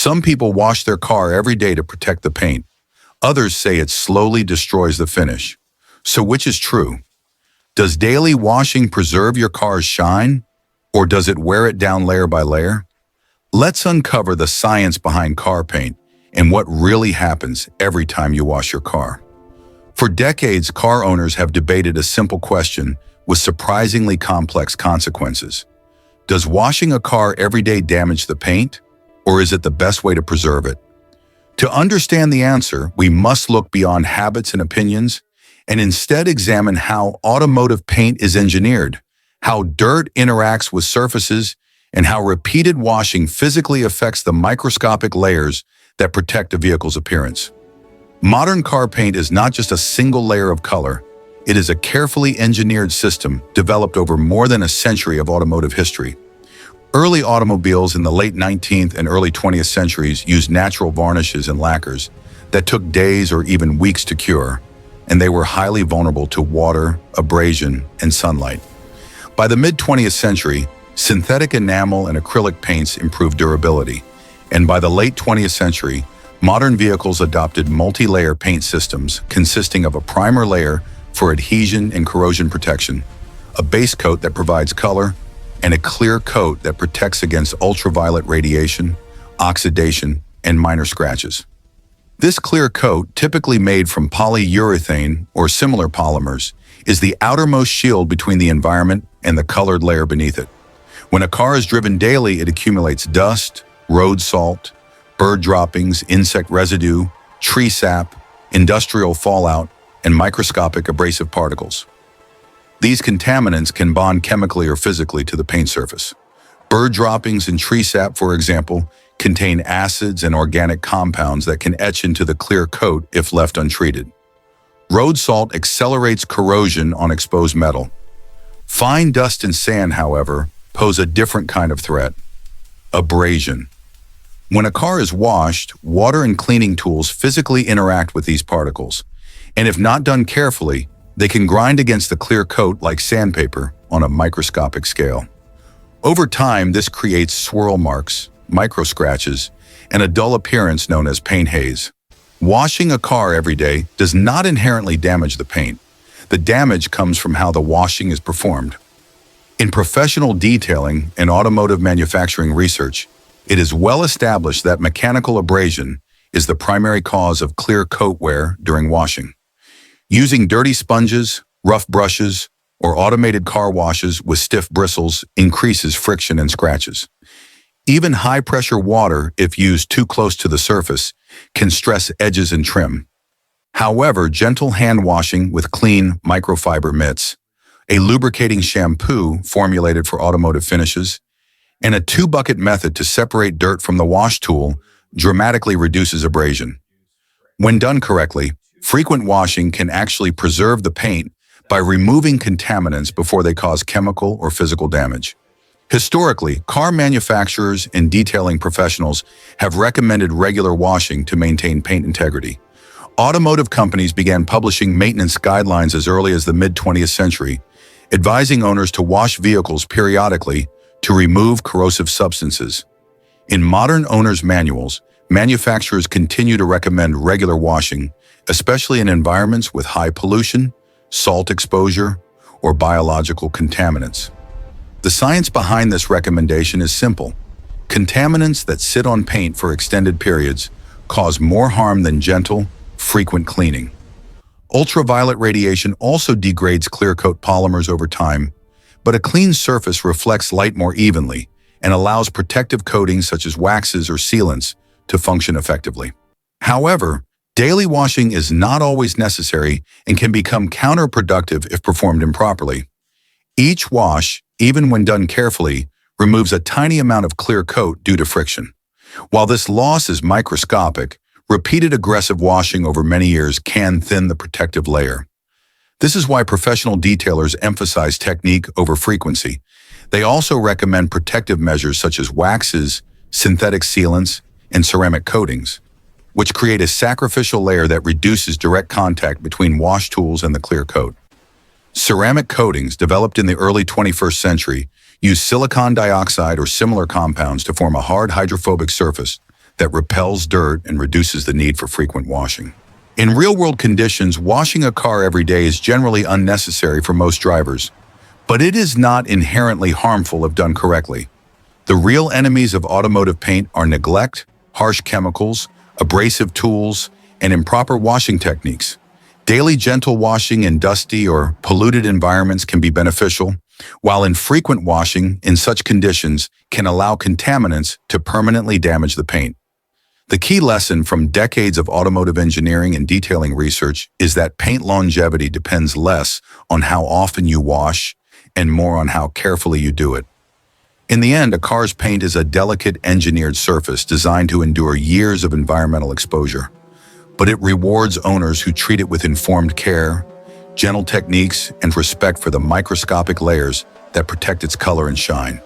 Some people wash their car every day to protect the paint. Others say it slowly destroys the finish. So which is true? Does daily washing preserve your car's shine, or does it wear it down layer by layer? Let's uncover the science behind car paint and what really happens every time you wash your car. For decades, car owners have debated a simple question with surprisingly complex consequences. Does washing a car every day damage the paint, or is it the best way to preserve it? To understand the answer, we must look beyond habits and opinions and instead examine how automotive paint is engineered, how dirt interacts with surfaces, and how repeated washing physically affects the microscopic layers that protect a vehicle's appearance. Modern car paint is not just a single layer of color. It is a carefully engineered system developed over more than a century of automotive history. Early automobiles in the late 19th and early 20th centuries used natural varnishes and lacquers that took days or even weeks to cure, and they were highly vulnerable to water, abrasion, and sunlight. By the mid-20th century, synthetic enamel and acrylic paints improved durability, and by the late 20th century, modern vehicles adopted multi-layer paint systems consisting of a primer layer for adhesion and corrosion protection, a base coat that provides color, and a clear coat that protects against ultraviolet radiation, oxidation, and minor scratches. This clear coat, typically made from polyurethane or similar polymers, is the outermost shield between the environment and the colored layer beneath it. When a car is driven daily, it accumulates dust, road salt, bird droppings, insect residue, tree sap, industrial fallout, and microscopic abrasive particles. These contaminants can bond chemically or physically to the paint surface. Bird droppings and tree sap, for example, contain acids and organic compounds that can etch into the clear coat if left untreated. Road salt accelerates corrosion on exposed metal. Fine dust and sand, however, pose a different kind of threat: abrasion. When a car is washed, water and cleaning tools physically interact with these particles, and if not done carefully, they can grind against the clear coat like sandpaper on a microscopic scale. Over time, this creates swirl marks, micro scratches, and a dull appearance known as paint haze. Washing a car every day does not inherently damage the paint. The damage comes from how the washing is performed. In professional detailing and automotive manufacturing research, it is well established that mechanical abrasion is the primary cause of clear coat wear during washing. Using dirty sponges, rough brushes, or automated car washes with stiff bristles increases friction and scratches. Even high-pressure water, if used too close to the surface, can stress edges and trim. However, gentle hand washing with clean microfiber mitts, a lubricating shampoo formulated for automotive finishes, and a two-bucket method to separate dirt from the wash tool dramatically reduces abrasion. When done correctly, frequent washing can actually preserve the paint by removing contaminants before they cause chemical or physical damage. Historically, car manufacturers and detailing professionals have recommended regular washing to maintain paint integrity. Automotive companies began publishing maintenance guidelines as early as the mid-20th century, advising owners to wash vehicles periodically to remove corrosive substances. In modern owner's manuals, manufacturers continue to recommend regular washing, especially in environments with high pollution, salt exposure, or biological contaminants. The science behind this recommendation is simple. Contaminants that sit on paint for extended periods cause more harm than gentle, frequent cleaning. Ultraviolet radiation also degrades clear coat polymers over time, but a clean surface reflects light more evenly and allows protective coatings such as waxes or sealants to function effectively. However, daily washing is not always necessary and can become counterproductive if performed improperly. Each wash, even when done carefully, removes a tiny amount of clear coat due to friction. While this loss is microscopic, repeated aggressive washing over many years can thin the protective layer. This is why professional detailers emphasize technique over frequency. They also recommend protective measures such as waxes, synthetic sealants, and ceramic coatings, which create a sacrificial layer that reduces direct contact between wash tools and the clear coat. Ceramic coatings, developed in the early 21st century, use silicon dioxide or similar compounds to form a hard hydrophobic surface that repels dirt and reduces the need for frequent washing. In real-world conditions, washing a car every day is generally unnecessary for most drivers, but it is not inherently harmful if done correctly. The real enemies of automotive paint are neglect, harsh chemicals, abrasive tools, and improper washing techniques. Daily gentle washing in dusty or polluted environments can be beneficial, while infrequent washing in such conditions can allow contaminants to permanently damage the paint. The key lesson from decades of automotive engineering and detailing research is that paint longevity depends less on how often you wash and more on how carefully you do it. In the end, a car's paint is a delicate engineered surface designed to endure years of environmental exposure. But it rewards owners who treat it with informed care, gentle techniques, and respect for the microscopic layers that protect its color and shine.